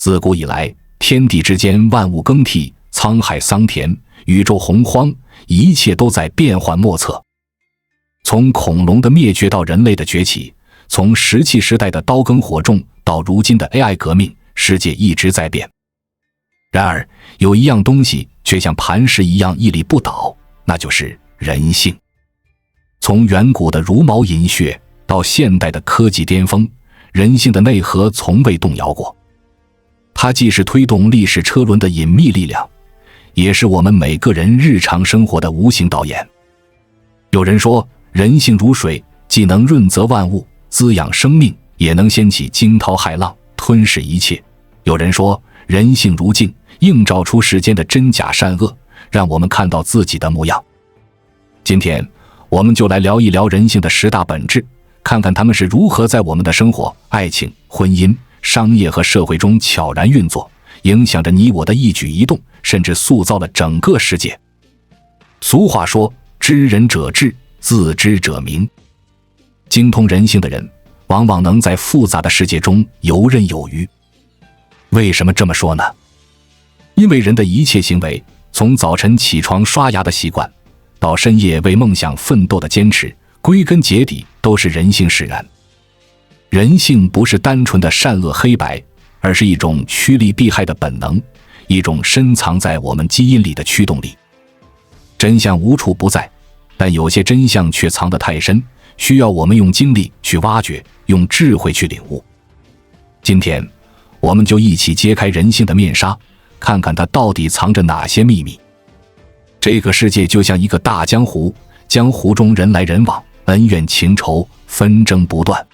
自古以来，天地之间万物更替，沧海桑田，宇宙洪荒，一切都在变幻莫测。从恐龙的灭绝到人类的崛起，从石器时代的刀耕火种到如今的 AI 革命，世界一直在变。然而，有一样东西却像磐石一样屹立不倒，那就是人性。从远古的茹毛饮血到现代的科技巅峰，人性的内核从未动摇过。它既是推动历史车轮的隐秘力量，也是我们每个人日常生活的无形导演。有人说，人性如水，既能润泽万物，滋养生命，也能掀起惊涛骇浪，吞噬一切。有人说，人性如镜，映照出世间的真假善恶，让我们看到自己的模样。今天，我们就来聊一聊人性的10大本质，看看它们是如何在我们的生活、爱情、婚姻、商业和社会中悄然运作，影响着你我的一举一动，甚至塑造了整个世界。俗话说，知人者智，自知者明。精通人性的人，往往能在复杂的世界中游刃有余。为什么这么说呢？因为人的一切行为，从早晨起床刷牙的习惯，到深夜为梦想奋斗的坚持，归根结底都是人性使然。人性不是单纯的善恶黑白，而是一种趋利避害的本能，一种深藏在我们基因里的驱动力。真相无处不在，但有些真相却藏得太深，需要我们用精力去挖掘，用智慧去领悟。今天，我们就一起揭开人性的面纱，看看它到底藏着哪些秘密。这个世界就像一个大江湖，江湖中人来人往，恩怨情仇，纷争不断。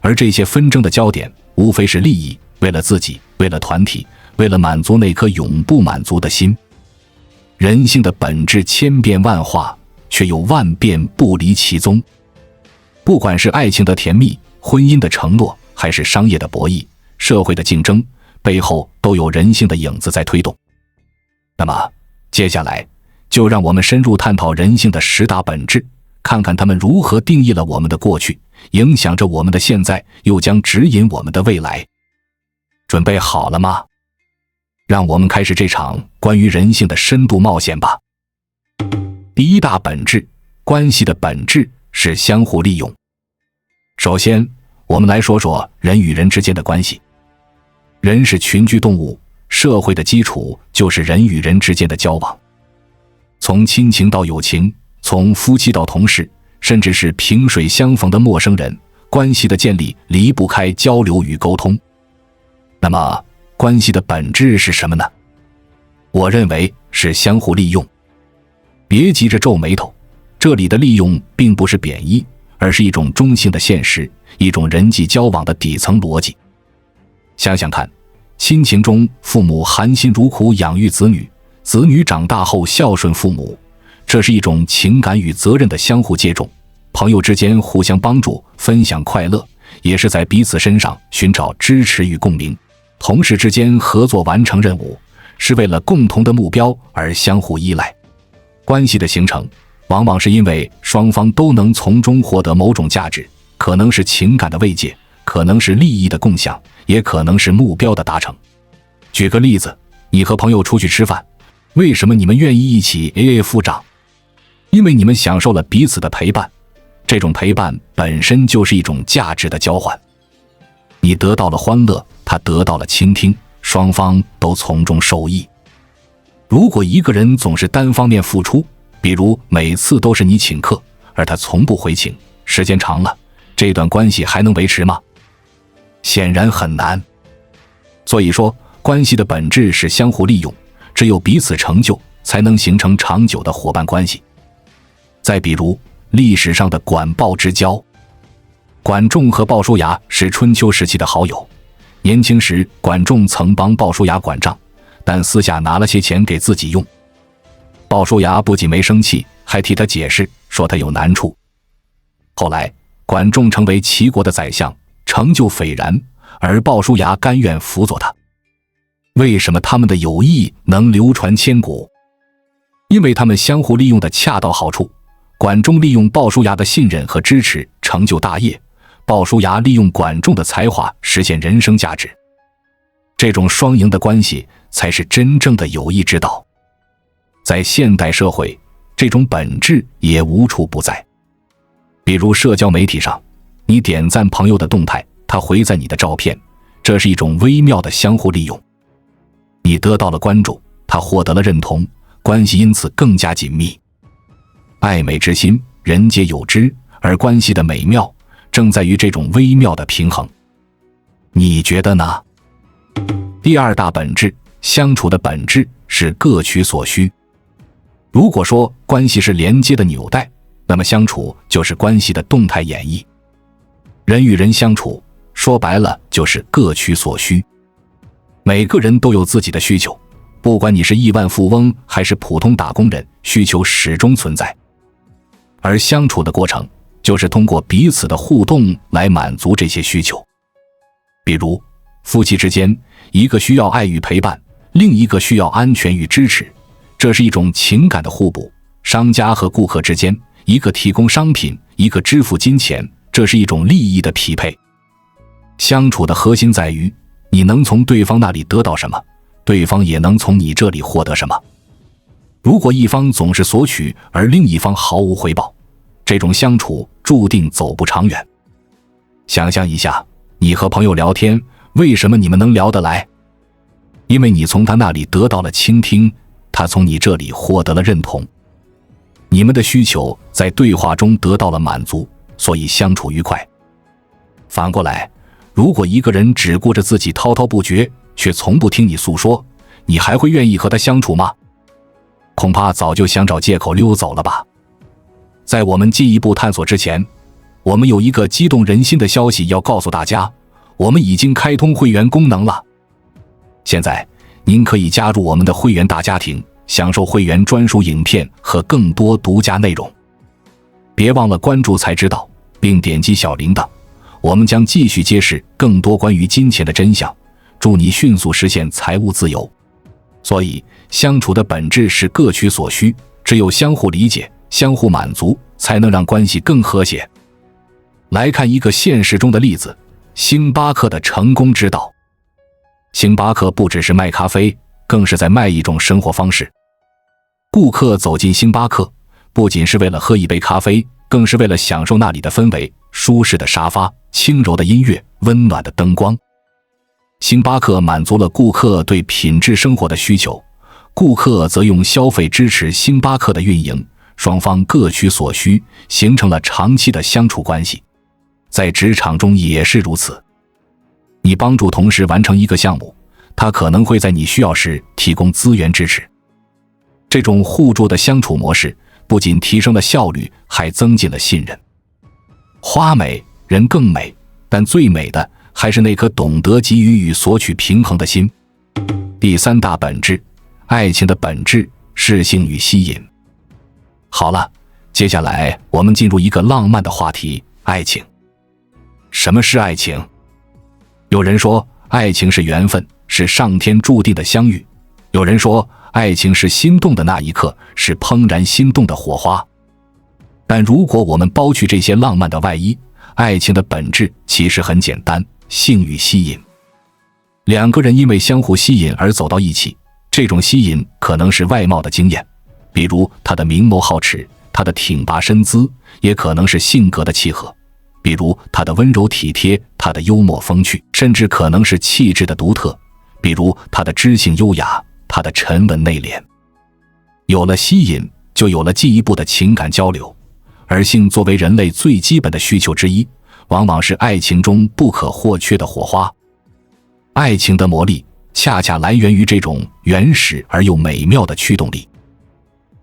而这些纷争的焦点，无非是利益，为了自己，为了团体，为了满足那颗永不满足的心。人性的本质千变万化，却又万变不离其宗。不管是爱情的甜蜜，婚姻的承诺，还是商业的博弈，社会的竞争，背后都有人性的影子在推动。那么，接下来就让我们深入探讨人性的10大本质，看看它们如何定义了我们的过去，影响着我们的现在，又将指引我们的未来。准备好了吗？让我们开始这场关于人性的深度冒险吧。第一大本质，关系的本质是相互利用。首先，我们来说说人与人之间的关系。人是群居动物，社会的基础就是人与人之间的交往。从亲情到友情，从夫妻到同事，甚至是萍水相逢的陌生人，关系的建立离不开交流与沟通。那么，关系的本质是什么呢？我认为是相互利用。别急着皱眉头，这里的利用并不是贬义，而是一种中性的现实，一种人际交往的底层逻辑。想想看，亲情中父母含辛茹苦养育子女，子女长大后孝顺父母，这是一种情感与责任的相互接种。朋友之间互相帮助，分享快乐，也是在彼此身上寻找支持与共鸣。同事之间合作完成任务，是为了共同的目标而相互依赖。关系的形成，往往是因为双方都能从中获得某种价值，可能是情感的慰藉，可能是利益的共享，也可能是目标的达成。举个例子，你和朋友出去吃饭，为什么你们愿意一起 AA 付账？因为你们享受了彼此的陪伴，这种陪伴本身就是一种价值的交换。你得到了欢乐，他得到了倾听，双方都从中受益。如果一个人总是单方面付出，比如每次都是你请客，而他从不回请，时间长了，这段关系还能维持吗？显然很难。所以说，关系的本质是相互利用，只有彼此成就，才能形成长久的伙伴关系。再比如，历史上的管鲍之交。管仲和鲍叔牙是春秋时期的好友，年轻时管仲曾帮鲍叔牙管账，但私下拿了些钱给自己用。鲍叔牙不仅没生气，还替他解释，说他有难处。后来管仲成为齐国的宰相，成就斐然，而鲍叔牙甘愿辅佐他。为什么他们的友谊能流传千古？因为他们相互利用的恰到好处。管仲利用鲍叔牙的信任和支持成就大业，鲍叔牙利用管仲的才华实现人生价值。这种双赢的关系才是真正的友谊之道。在现代社会，这种本质也无处不在。比如社交媒体上，你点赞朋友的动态，他回赞你的照片，这是一种微妙的相互利用。你得到了关注，他获得了认同，关系因此更加紧密。爱美之心，人皆有之，而关系的美妙正在于这种微妙的平衡。你觉得呢？第二大本质，相处的本质是各取所需。如果说关系是连接的纽带，那么相处就是关系的动态演绎。人与人相处，说白了就是各取所需。每个人都有自己的需求，不管你是亿万富翁还是普通打工人，需求始终存在。而相处的过程，就是通过彼此的互动来满足这些需求。比如，夫妻之间，一个需要爱与陪伴，另一个需要安全与支持，这是一种情感的互补。商家和顾客之间，一个提供商品，一个支付金钱，这是一种利益的匹配。相处的核心在于，你能从对方那里得到什么，对方也能从你这里获得什么。如果一方总是索取，而另一方毫无回报，这种相处注定走不长远。想象一下，你和朋友聊天，为什么你们能聊得来？因为你从他那里得到了倾听，他从你这里获得了认同。你们的需求在对话中得到了满足，所以相处愉快。反过来，如果一个人只顾着自己滔滔不绝，却从不听你诉说，你还会愿意和他相处吗？恐怕早就想找借口溜走了吧。在我们进一步探索之前，我们有一个激动人心的消息要告诉大家，我们已经开通会员功能了。现在您可以加入我们的会员大家庭，享受会员专属影片和更多独家内容。别忘了关注才知道，并点击小铃铛，我们将继续揭示更多关于金钱的真相，助你迅速实现财务自由。所以，相处的本质是各取所需，只有相互理解、相互满足，才能让关系更和谐。来看一个现实中的例子，星巴克的成功之道。星巴克不只是卖咖啡，更是在卖一种生活方式。顾客走进星巴克，不仅是为了喝一杯咖啡，更是为了享受那里的氛围，舒适的沙发，轻柔的音乐，温暖的灯光。星巴克满足了顾客对品质生活的需求，顾客则用消费支持星巴克的运营，双方各取所需，形成了长期的相处关系。在职场中也是如此。你帮助同事完成一个项目，他可能会在你需要时提供资源支持。这种互助的相处模式不仅提升了效率，还增进了信任。花美，人更美，但最美的还是那颗懂得给予与索取平衡的心。第三大本质，爱情的本质是性与吸引。好了，接下来我们进入一个浪漫的话题，爱情。什么是爱情？有人说，爱情是缘分，是上天注定的相遇；有人说，爱情是心动的那一刻，是怦然心动的火花。但如果我们剥去这些浪漫的外衣，爱情的本质其实很简单，性与吸引。两个人因为相互吸引而走到一起，这种吸引可能是外貌的惊艳，比如他的明眸皓齿，他的挺拔身姿，也可能是性格的契合，比如他的温柔体贴，他的幽默风趣，甚至可能是气质的独特，比如他的知性优雅，他的沉稳内敛。有了吸引，就有了进一步的情感交流，而性作为人类最基本的需求之一，往往是爱情中不可或缺的火花。爱情的魔力恰恰来源于这种原始而又美妙的驱动力。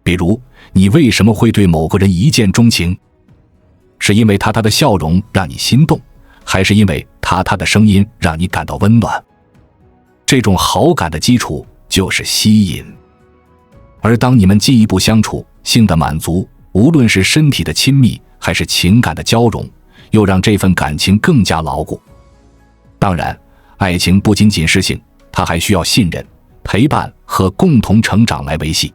比如，你为什么会对某个人一见钟情？是因为他的笑容让你心动，还是因为他的声音让你感到温暖？这种好感的基础就是吸引。而当你们进一步相处，性的满足，无论是身体的亲密还是情感的交融，又让这份感情更加牢固。当然，爱情不仅仅是性，它还需要信任、陪伴和共同成长来维系。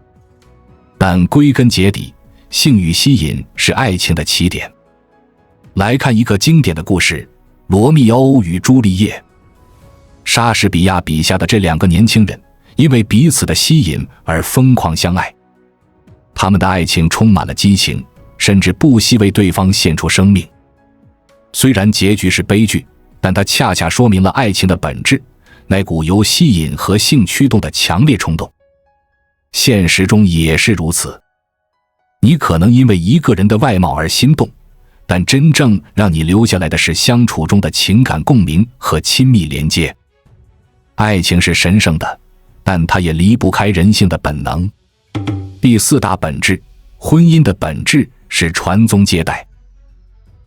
但归根结底，性与吸引是爱情的起点。来看一个经典的故事，罗密欧与朱丽叶。莎士比亚笔下的这两个年轻人，因为彼此的吸引而疯狂相爱。他们的爱情充满了激情，甚至不惜为对方献出生命。虽然结局是悲剧，但它恰恰说明了爱情的本质，那股由吸引和性驱动的强烈冲动。现实中也是如此。你可能因为一个人的外貌而心动，但真正让你留下来的是相处中的情感共鸣和亲密连接。爱情是神圣的，但它也离不开人性的本能。第四大本质，婚姻的本质是传宗接代。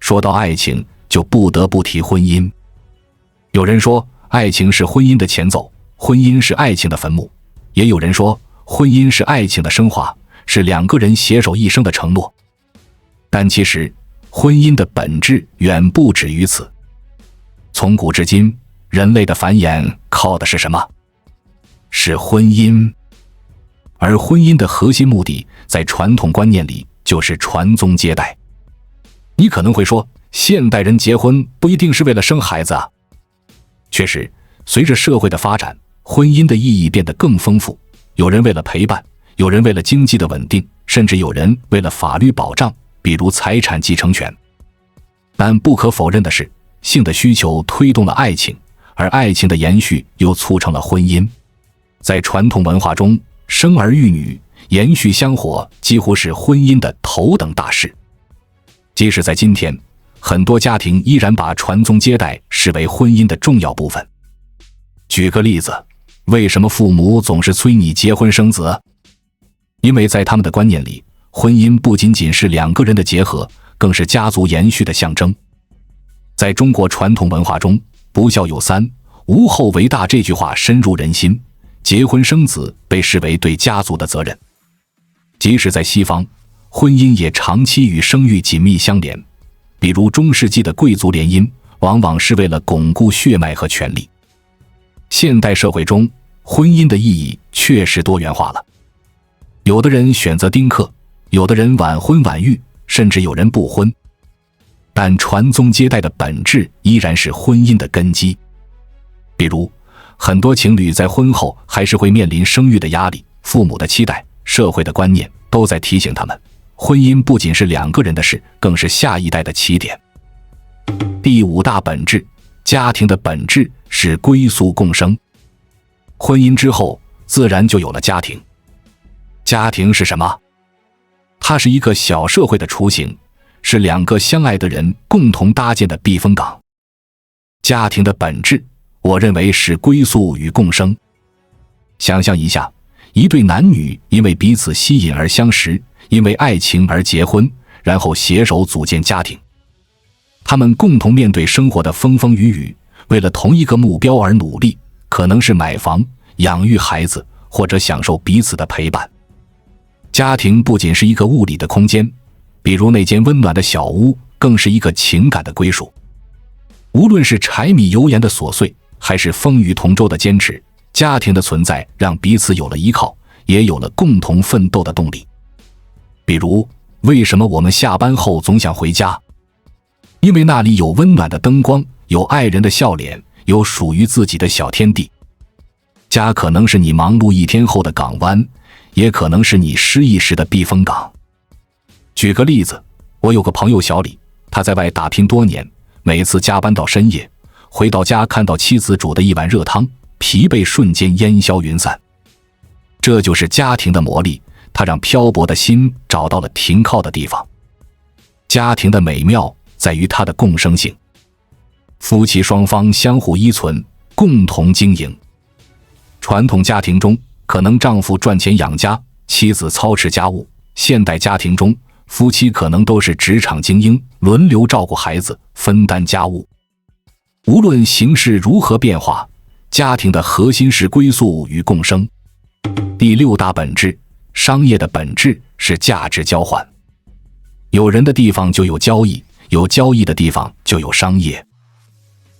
说到爱情，就不得不提婚姻。有人说，爱情是婚姻的前奏，婚姻是爱情的坟墓；也有人说，婚姻是爱情的升华，是两个人携手一生的承诺。但其实，婚姻的本质远不止于此。从古至今，人类的繁衍靠的是什么？是婚姻。而婚姻的核心目的，在传统观念里就是传宗接代。你可能会说，现代人结婚不一定是为了生孩子啊。确实，随着社会的发展，婚姻的意义变得更丰富。有人为了陪伴，有人为了经济的稳定，甚至有人为了法律保障，比如财产继承权。但不可否认的是，性的需求推动了爱情，而爱情的延续又促成了婚姻。在传统文化中，生儿育女、延续香火几乎是婚姻的头等大事。即使在今天，很多家庭依然把传宗接代视为婚姻的重要部分。举个例子，为什么父母总是催你结婚生子？因为在他们的观念里，婚姻不仅仅是两个人的结合，更是家族延续的象征。在中国传统文化中，不孝有三，无后为大这句话深入人心，结婚生子被视为对家族的责任。即使在西方，婚姻也长期与生育紧密相连，比如中世纪的贵族联姻，往往是为了巩固血脉和权力。现代社会中，婚姻的意义确实多元化了。有的人选择丁克，有的人晚婚晚育，甚至有人不婚。但传宗接代的本质依然是婚姻的根基。比如，很多情侣在婚后还是会面临生育的压力，父母的期待、社会的观念都在提醒他们，婚姻不仅是两个人的事，更是下一代的起点。第五大本质，家庭的本质是归宿共生。婚姻之后，自然就有了家庭。家庭是什么？它是一个小社会的雏形，是两个相爱的人共同搭建的避风港。家庭的本质，我认为是归宿与共生。想象一下，一对男女因为彼此吸引而相识，因为爱情而结婚，然后携手组建家庭。他们共同面对生活的风风雨雨，为了同一个目标而努力，可能是买房、养育孩子，或者享受彼此的陪伴。家庭不仅是一个物理的空间，比如那间温暖的小屋，更是一个情感的归属。无论是柴米油盐的琐碎，还是风雨同舟的坚持，家庭的存在让彼此有了依靠，也有了共同奋斗的动力。比如，为什么我们下班后总想回家？因为那里有温暖的灯光，有爱人的笑脸，有属于自己的小天地。家可能是你忙碌一天后的港湾，也可能是你失意时的避风港。举个例子，我有个朋友小李，他在外打拼多年，每次加班到深夜，回到家看到妻子煮的一碗热汤，疲惫瞬间烟消云散。这就是家庭的魔力，它让漂泊的心找到了停靠的地方。家庭的美妙在于它的共生性，夫妻双方相互依存，共同经营。传统家庭中，可能丈夫赚钱养家，妻子操持家务；现代家庭中，夫妻可能都是职场精英，轮流照顾孩子，分担家务。无论形势如何变化，家庭的核心是归宿与共生。第六大本质，商业的本质是价值交换。有人的地方就有交易，有交易的地方就有商业。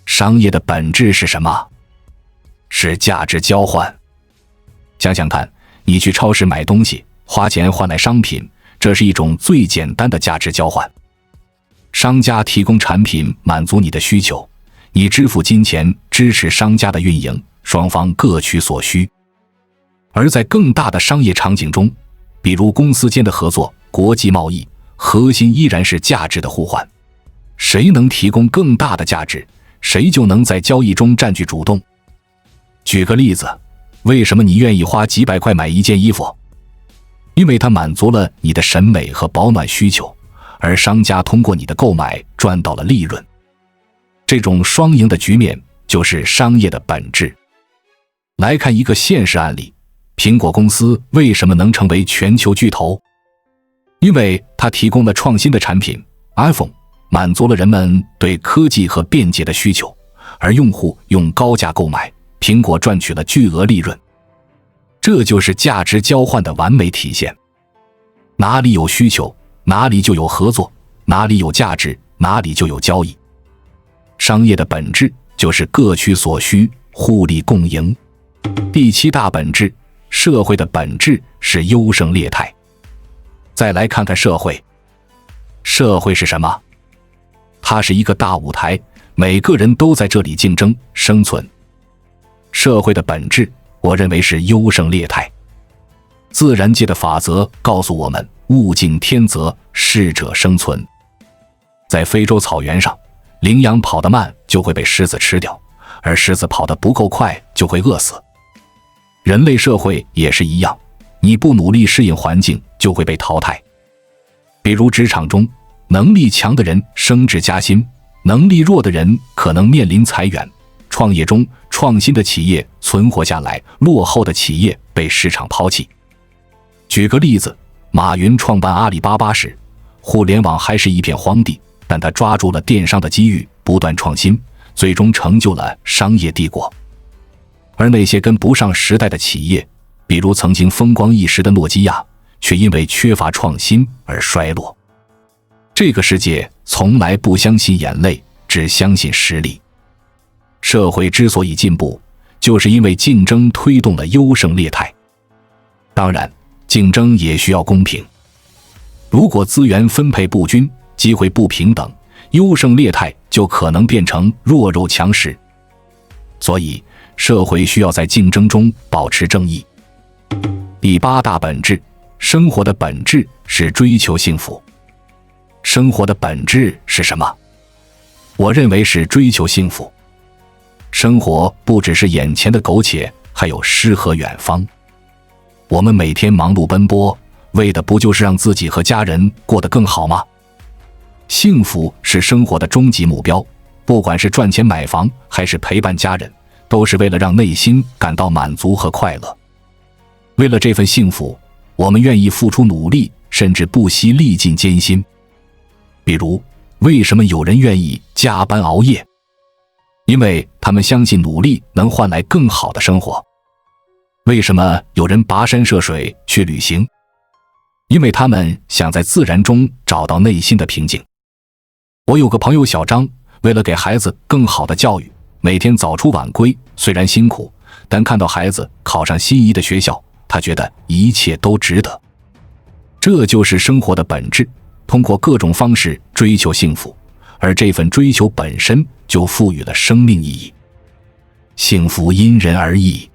商业的本质是什么？是价值交换。想想看，你去超市买东西，花钱换来商品，这是一种最简单的价值交换。商家提供产品满足你的需求，你支付金钱支持商家的运营，双方各取所需。而在更大的商业场景中，比如公司间的合作、国际贸易，核心依然是价值的互换。谁能提供更大的价值，谁就能在交易中占据主动。举个例子，为什么你愿意花几百块买一件衣服？因为它满足了你的审美和保暖需求，而商家通过你的购买赚到了利润。这种双赢的局面就是商业的本质。来看一个现实案例，苹果公司为什么能成为全球巨头？因为它提供了创新的产品 iPhone， 满足了人们对科技和便捷的需求，而用户用高价购买，苹果赚取了巨额利润。这就是价值交换的完美体现。哪里有需求，哪里就有合作，哪里有价值，哪里就有交易。商业的本质就是各取所需，互利共赢。第7大本质，社会的本质是优胜劣汰。再来看看社会。社会是什么？它是一个大舞台，每个人都在这里竞争生存。社会的本质，我认为是优胜劣汰。自然界的法则告诉我们，物竞天择，适者生存。在非洲草原上，羚羊跑得慢就会被狮子吃掉，而狮子跑得不够快就会饿死。人类社会也是一样，你不努力适应环境就会被淘汰。比如职场中，能力强的人升职加薪，能力弱的人可能面临裁员。创业中，创新的企业存活下来，落后的企业被市场抛弃。举个例子，马云创办阿里巴巴时，互联网还是一片荒地，但他抓住了电商的机遇，不断创新，最终成就了商业帝国。而那些跟不上时代的企业，比如曾经风光一时的诺基亚，却因为缺乏创新而衰落。这个世界从来不相信眼泪，只相信实力。社会之所以进步，就是因为竞争推动了优胜劣汰。当然，竞争也需要公平。如果资源分配不均，机会不平等，优胜劣汰就可能变成弱肉强食。所以，社会需要在竞争中保持正义。第8大本质，生活的本质是追求幸福。生活的本质是什么？我认为是追求幸福。生活不只是眼前的苟且，还有诗和远方。我们每天忙碌奔波，为的不就是让自己和家人过得更好吗？幸福是生活的终极目标，不管是赚钱买房，还是陪伴家人，都是为了让内心感到满足和快乐。为了这份幸福，我们愿意付出努力，甚至不惜历尽艰辛。比如，为什么有人愿意加班熬夜？因为他们相信努力能换来更好的生活。为什么有人跋山涉水去旅行？因为他们想在自然中找到内心的平静。我有个朋友小张，为了给孩子更好的教育，每天早出晚归，虽然辛苦，但看到孩子考上心仪的学校，他觉得一切都值得。这就是生活的本质，通过各种方式追求幸福，而这份追求本身就赋予了生命意义。幸福因人而异，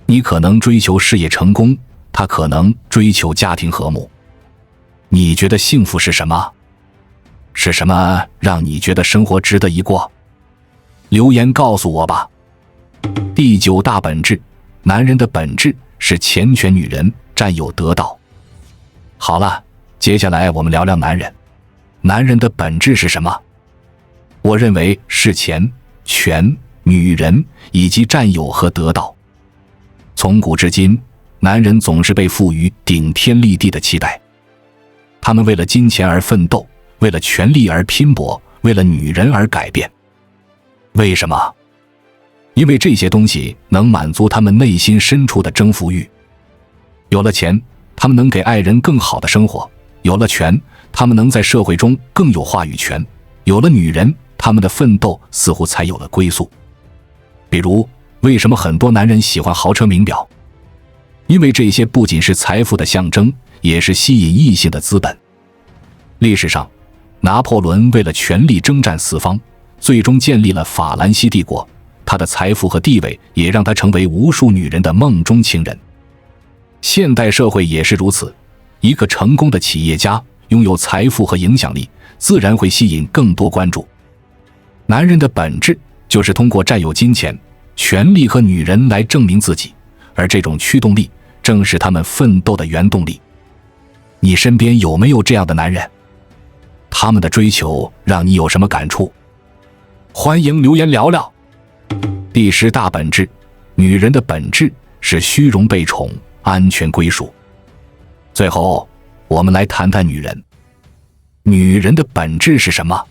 你可能追求事业成功，他可能追求家庭和睦。你觉得幸福是什么？是什么让你觉得生活值得一过？留言告诉我吧。第9大本质，男人的本质是钱权女人，占有得到。好了，接下来我们聊聊男人。男人的本质是什么？我认为是钱、权、女人以及占有和得到。从古至今，男人总是被赋予顶天立地的期待。他们为了金钱而奋斗，为了权力而拼搏，为了女人而改变。为什么？因为这些东西能满足他们内心深处的征服欲。有了钱，他们能给爱人更好的生活；有了权，他们能在社会中更有话语权；有了女人，他们的奋斗似乎才有了归宿。比如，为什么很多男人喜欢豪车名表？因为这些不仅是财富的象征，也是吸引异性的资本。历史上，拿破仑为了权力征战四方，最终建立了法兰西帝国，他的财富和地位也让他成为无数女人的梦中情人。现代社会也是如此，一个成功的企业家拥有财富和影响力，自然会吸引更多关注。男人的本质就是通过占有金钱、权力和女人来证明自己，而这种驱动力正是他们奋斗的原动力。你身边有没有这样的男人？他们的追求让你有什么感触？欢迎留言聊聊。第10大本质，女人的本质是虚荣、被宠、安全、归属。最后，我们来谈谈女人。女人的本质是什么？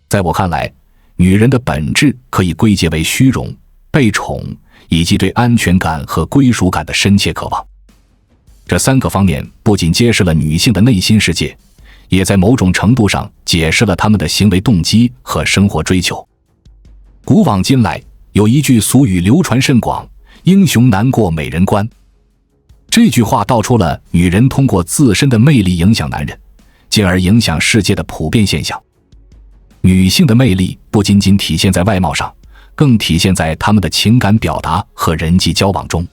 在我看来，女人的本质可以归结为虚荣、被宠以及对安全感和归属感的深切渴望。这3个方面不仅揭示了女性的内心世界，也在某种程度上解释了她们的行为动机和生活追求。古往今来，有一句俗语流传甚广：英雄难过美人关。这句话道出了女人通过自身的魅力影响男人，进而影响世界的普遍现象。女性的魅力不仅仅体现在外貌上，更体现在她们的情感表达和人际交往中。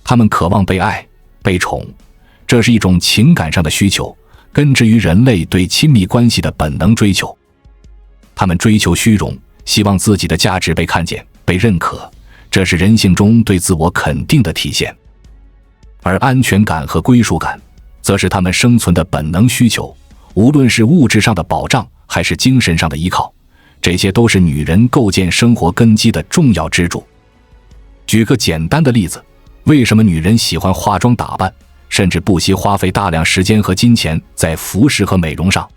她们渴望被爱、被宠，这是一种情感上的需求，根植于人类对亲密关系的本能追求。她们追求虚荣，希望自己的价值被看见、被认可，这是人性中对自我肯定的体现。而安全感和归属感，则是她们生存的本能需求，无论是物质上的保障，还是精神上的依靠，这些都是女人构建生活根基的重要支柱。举个简单的例子，为什么女人喜欢化妆打扮，甚至不惜花费大量时间和金钱在服饰和美容上？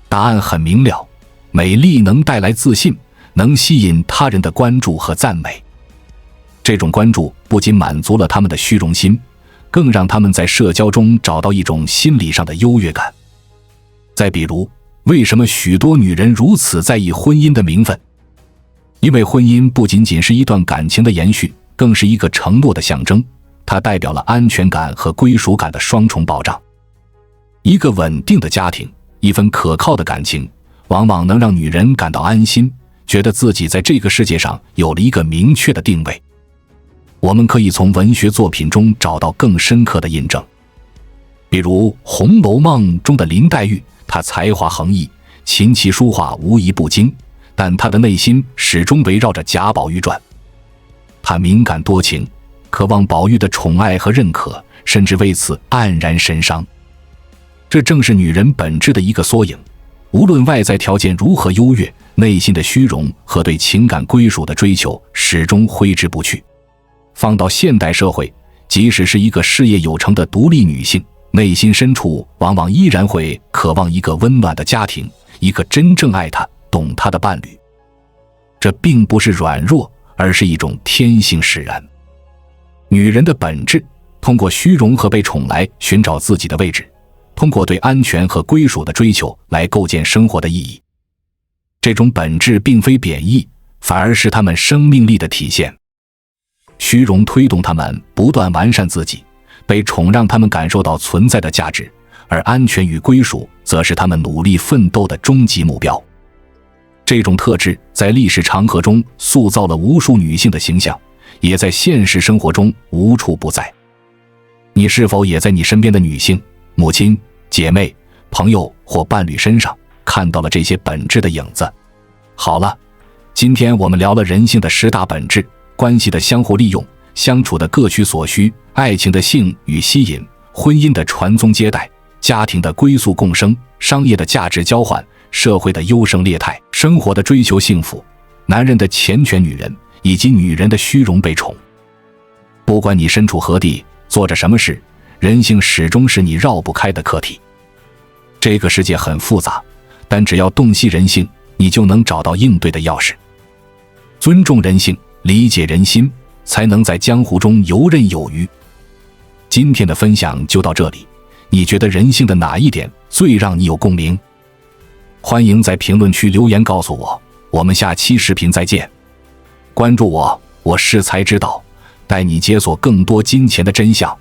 答案很明了，美丽能带来自信，能吸引他人的关注和赞美。这种关注不仅满足了他们的虚荣心，更让他们在社交中找到一种心理上的优越感。再比如，为什么许多女人如此在意婚姻的名分？因为婚姻不仅仅是一段感情的延续，更是一个承诺的象征，它代表了安全感和归属感的双重保障。一个稳定的家庭，一份可靠的感情，往往能让女人感到安心，觉得自己在这个世界上有了一个明确的定位。我们可以从文学作品中找到更深刻的印证，比如《红楼梦》中的林黛玉，她才华横溢，琴棋书画无一不精，但她的内心始终围绕着贾宝玉转。她敏感多情，渴望宝玉的宠爱和认可，甚至为此黯然神伤。这正是女人本质的一个缩影，无论外在条件如何优越，内心的虚荣和对情感归属的追求始终挥之不去。放到现代社会，即使是一个事业有成的独立女性，内心深处往往依然会渴望一个温暖的家庭，一个真正爱她、懂她的伴侣。这并不是软弱，而是一种天性使然。女人的本质，通过虚荣和被宠来寻找自己的位置，通过对安全和归属的追求来构建生活的意义。这种本质并非贬义，反而是她们生命力的体现。虚荣推动他们不断完善自己，被宠让他们感受到存在的价值，而安全与归属则是他们努力奋斗的终极目标。这种特质在历史长河中塑造了无数女性的形象，也在现实生活中无处不在。你是否也在你身边的女性、母亲、姐妹、朋友或伴侣身上看到了这些本质的影子？好了，今天我们聊了人性的10大本质，关系的相互利用，相处的各取所需，爱情的性与吸引，婚姻的传宗接代，家庭的归宿共生，商业的价值交换，社会的优胜劣汰，生活的追求幸福，男人的缱绻女人，以及女人的虚荣被宠。不管你身处何地，做着什么事，人性始终是你绕不开的课题。这个世界很复杂，但只要洞悉人性，你就能找到应对的钥匙。尊重人性，理解人心，才能在江湖中游刃有余。今天的分享就到这里，你觉得人性的哪一点最让你有共鸣？欢迎在评论区留言告诉我，我们下期视频再见。关注我，我是才知道，带你解锁更多金钱的真相。